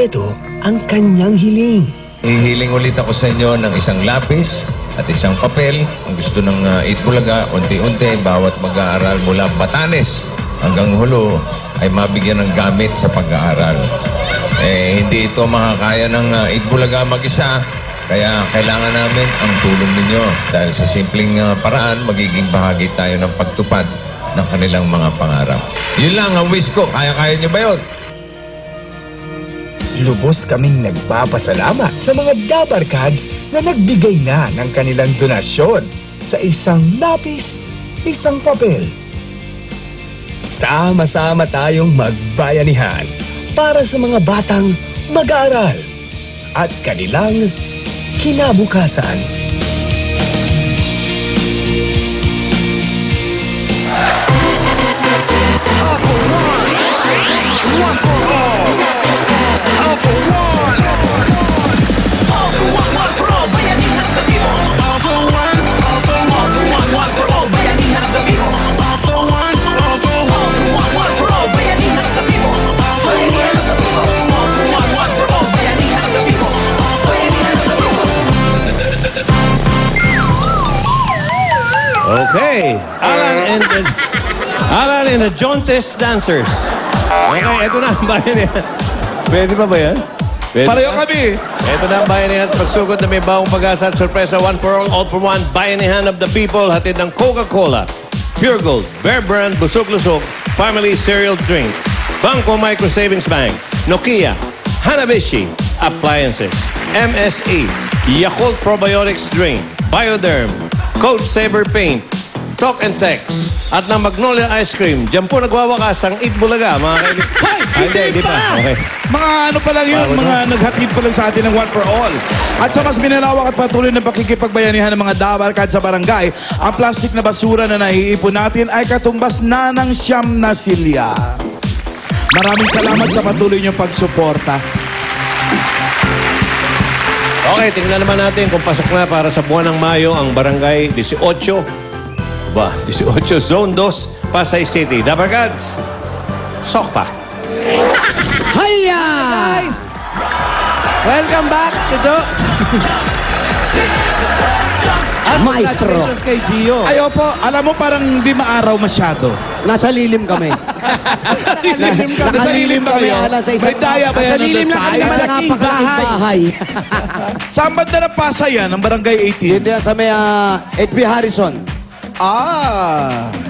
Ito ang kanyang hiling. Hihiling ulit ako sa inyo ng isang lapis at isang papel. Ang gusto ng Itbulaga, unti-unti, bawat mag-aaral mula Batanes hanggang Hulo ay mabigyan ng gamit sa pag-aaral. Hindi ito makakaya ng Itbulaga mag-isa, kaya kailangan namin ang tulong ninyo. Dahil sa simpleng paraan, magiging bahagi tayo ng pagtupad ng kanilang mga pangarap. Yun lang ang wish ko. Kaya-kaya niyo ba yun? Lubos kaming nagpapasalamat sa mga Dabarkads na nagbigay na ng kanilang donasyon sa isang lapis, isang papel. Sama-sama tayong magbayanihan para sa mga batang mag-aaral at kanilang kinabukasan. All for one, one for all. All for one. All for one, one for all. Bayanihan Aktibo. All for one, all for one. All for one, one for all. Bayanihan Aktibo. All for one, all for one. All for one, one for all. Bayanihan Aktibo. All for one, all for one, one for all. Bayanihan Aktibo. Bayanihan Aktibo. Okay, Alan and the Jontes Dancers. Okay, ito na ang bayan niya. Pwede pa ba yan? Pwede Pareho ba? kami. Ito na ang bayanihan at pagsugod na may bawang pag-asa at sorpresa. One for all for one. Bayanihan of the people. Hatid ng Coca-Cola, Pure Gold, Bear Brand, Busog-Lusog, Family Cereal Drink, Bangko Micro Savings Bank, Nokia, Hanabishi, Appliances, MSE, Yakult Probiotics Drink, Bioderm, Coach Saber Paint, Talk and Text, at ng Magnolia Ice Cream. Diyan po nagwawakas ang Itbulaga, mga kaibigan. Hindi pa. Okay. Mga ano pa lang yun, Bago mga naghatid pa lang sa atin ng one for all. At sa mas minalawak at patuloy na pakikipagbayanihan ng mga Dabarkads sa barangay, ang plastic na basura na naiipon natin ay katumbas na ng 9 na silya. Maraming salamat sa patuloy niyong pagsuporta. Okay, tingnan naman natin kung pasok na para sa buwan ng Mayo ang barangay 18. 18, Zone 2, Pasay City. Dabarkads, sok pa. Hiya! Guys! Welcome back to Joe. Maestro. Congratulations kay Gio. Ayo po, alam mo parang hindi maaraw masyado. Nasa lilim kami. Nasa lilim ba kayo? May daya ba yan? Nasa lilim lang kami. Napakalaking bahay. Saan banda ng Pasay yan, ang barangay 18? Dito yan sa may HB Harrison.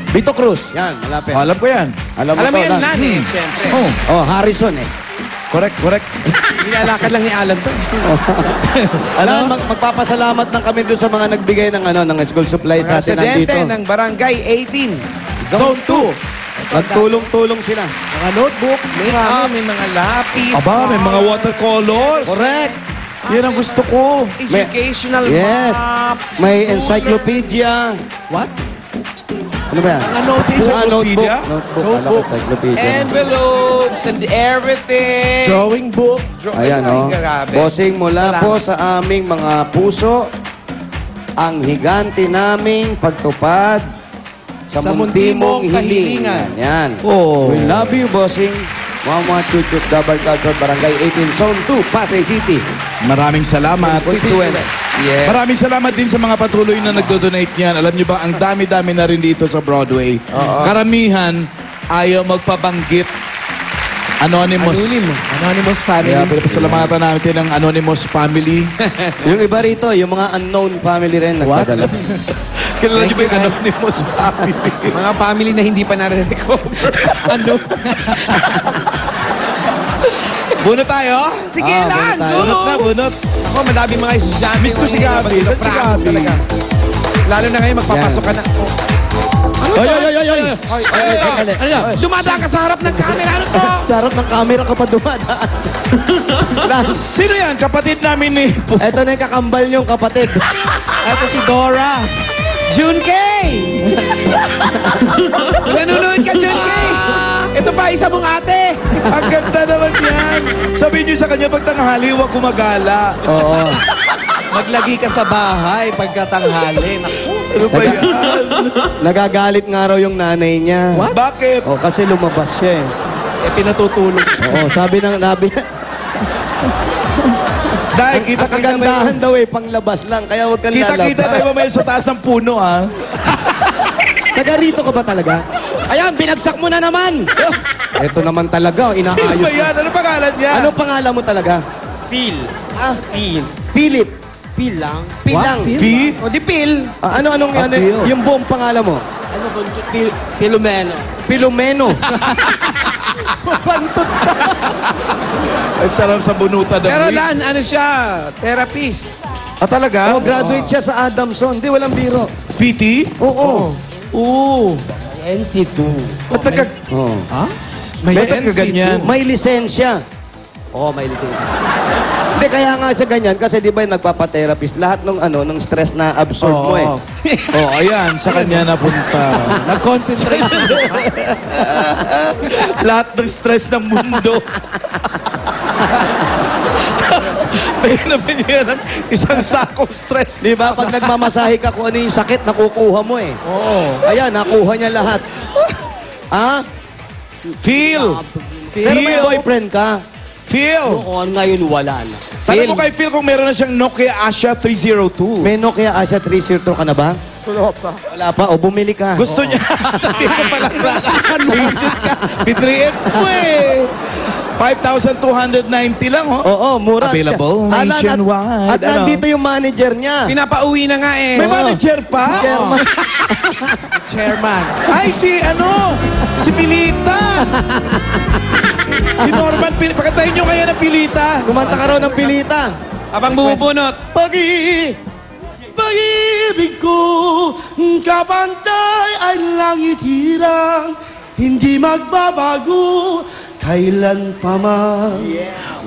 Vito Cruz. Yan, malapit. Alam ko yan. Alam mo yan lang eh, siyempre. Oh, Harrison eh. Correct. Nilalakad lang ni Alan to. Magpapasalamat lang kami doon sa mga nagbigay ng ng school supplies natin nandito. Residente ng Barangay 18, Zone 2. Nagtulong-tulong sila. Mga notebook, may mga lapis. Aba, may mga watercolors. Correct. Yan ang gusto ko. Educational Yes. map. May encyclopedia. What? Ano ba yan? Mga notice. Notebook. Encyclopedia? Notebook. Encyclopedia. Envelopes and everything. Drawing book. Ayan, Ay, oh. grabe. Bossing, mula Salamat. po sa aming mga puso, ang higante naming pagtupad sa mundi mong kahilingan. Yan. Oh. We love you, bossing. Mama Chuchuk, Dabarkads, Barangay 18, Zone 2, Pasay City. Maraming salamat. Constituents. Yes. Maraming salamat din sa mga patuloy na nagdo-donate niyan. Alam niyo ba, ang dami-dami na rin dito sa Broadway. Karamihan ayaw magpabanggit. Anonymous. Anonymous family. Kaya pinapasalamatan natin ang Anonymous family. Yung iba rito, yung mga unknown family rin nagpadala. Kilala niyo ba yung Anonymous family? Mga family na hindi pa nare-recover. Ano? Bunot tayo? Sige lang, bunot tayo. go! Bunot. Ako, madami mga estudyante. Miss ko si Gabi. Saan si Promise Gabi? talaga. Lalo na ngayon, magpapasok ka na. Oh. Ano Oy, to? oy, oy, oy! Ano yan? Dumadaan ka sa harap ng camera. Ano to? Sa harap ng camera ka pa dumadaan. Sino yan? Kapatid namin ni... Ito na yung kakambal niyong kapatid. Ito si Dora. June K! Nanonood ka, June K! Ito pa, isa mong ate. Ang ganda naman yan. Sabihin niyo sa kanya, pag tanghali, huwag gumagala. Oo. Maglagi ka sa bahay pagkatanghali. Naku. Ano ba yan? Nagagalit nga raw yung nanay niya. Bakit? Oh, kasi lumabas siya eh. Pinatutulog. Oo, sabi ng Guy, kita-kita Kagandahan daw eh, panglabas lang. Kaya huwag kang lalabas. Kita-kita tayo mamaya sa taas ng puno, ah. Taga rito ka ba talaga? Ayan, binagsak mo na naman. Ito naman talaga, Sino inaayos ba mo. yan? Ano pangalan niya? Ano pangalan mo talaga? Phil. Ah, Phil. Philip. Phil lang. Phil lang. Fi? O di Phil. Anong Phil. yung buong pangalan mo? Ano ba? Filomeno. Filomeno. Ay, sarap sa bunutan. ng Pero weed. Dan, ano siya? Therapist. Ah, talaga? Oh, graduate siya sa Adamson. Di, walang biro. PT? Oo. Oo. NC2. Ba't nagka... Oh. May ganyan. May lisensya. Oo, may lisensya. Hindi, kaya nga siya ganyan kasi di ba yung nagpapa-therapist, lahat ng stress na absorb mo eh. Oh, ayan, sa kanya napunta. Nag-concentrate siya. Lahat ng stress ng mundo. Ayun naman yan, isang sakong stress. Di ba? Pag nagmamasahe ka kung ano yung sakit, nakukuha mo eh. Oo. Ayan, nakuha niya lahat. Ha? Phil! Pero may boyfriend ka. Phil! Noon, ngayon wala na. Tanong mo kay Phil kung meron na siyang Nokia Asha 302. May Nokia Asha 302 ka na ba? Wala pa. Wala pa. O, bumili ka. Gusto niya. Sabi ko pala sa akin. Visit ka. B3F mo eh. 5,290 lang, oh. Oo, mura. Available Alan, nationwide. At nandito yung manager niya. Pinapauwi na nga eh. May manager pa? Chairman. Chairman. Ay, si Pilita. Si Norman, pakatayin nyo kaya ng Pilita. Kumanta ka raw ng pilita. Abang bumubunot. Pag-ibig ko, kapantay ay langit hirang, hindi magbabago, kailan pa man.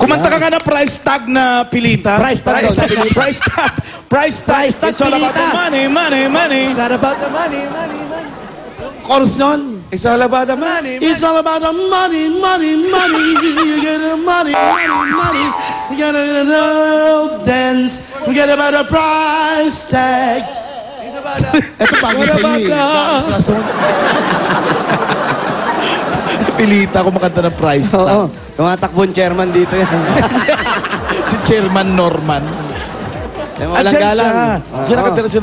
Kumanta ka nga ng price tag na Pilita. Price tag daw sa Pilita. Price tag. Price tag. Price tag, It's all about the Pilita. money, money, money. It's not about the money, money, money. Chorus nun. It's all about the money, money. It's all about the money, money, money. You get the money, money, money. You gotta dance. Forget about the price tag. Ito bagay sa iyo eh. Gagas Rason. Pilita kumakanta ng price tag. Oo. Tumatakbong chairman dito yan. Si Chairman Norman. Yung walang Andyan galang. siya. Diyan Oo. nakatira si